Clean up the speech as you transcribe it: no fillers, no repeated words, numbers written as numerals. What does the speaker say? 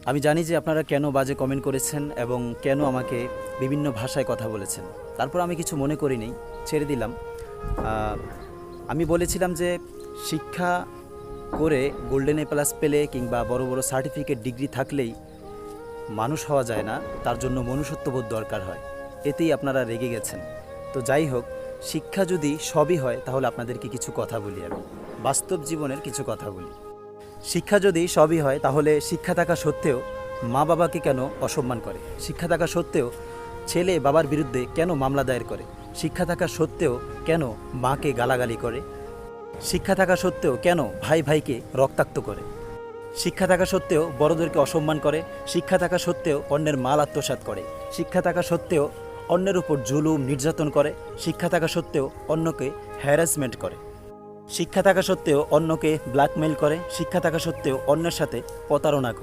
আমি জানি যে আপনারা কেন বাজে কমেন্ট করেছেন এবং কেন আমাকে বিভিন্ন ভাষায় কথা বলেছেন। তারপর আমি কিছু মনে করিনি, ছেড়ে দিলাম। আমি বলেছিলাম যে শিক্ষা করে গোল্ডেন এ প্লাস পেলে কিংবা বড় বড় সার্টিফিকেট ডিগ্রি থাকলেই মানুষ হওয়া যায় না, তার জন্য মনুষ্যত্ববোধ দরকার হয়। এতেই আপনারা রেগে গেছেন। তো যাই হোক, শিক্ষা যদি সবই হয় তাহলে আপনাদেরকে কিছু কথা বলি, আমি বাস্তব জীবনের কিছু কথা বলি। শিক্ষা যদি সবই হয় তাহলে শিক্ষা থাকা সত্ত্বেও মা বাবাকে কেন অসম্মান করে? শিক্ষা থাকা সত্ত্বেও ছেলে বাবার বিরুদ্ধে কেন মামলা দায়ের করে? শিক্ষা থাকা সত্ত্বেও কেন মাকে গালাগালি করে? শিক্ষা থাকা সত্ত্বেও কেন ভাই ভাইকে রক্তাক্ত করে? শিক্ষা থাকা সত্ত্বেও বড়দেরকে অসম্মান করে? শিক্ষা থাকা সত্ত্বেও অন্যের মাল আত্মসাৎ করে? শিক্ষা থাকা সত্ত্বেও অন্যের উপর জুলুম নির্যাতন করে? শিক্ষা থাকা সত্ত্বেও অন্যকে হ্যারাসমেন্ট করে? শিক্ষা থাকা সত্ত্বেও অন্যকে ব্ল্যাকমেইল করে? শিক্ষা থাকা সত্ত্বেও অন্যের সাথে প্রতারণা করে?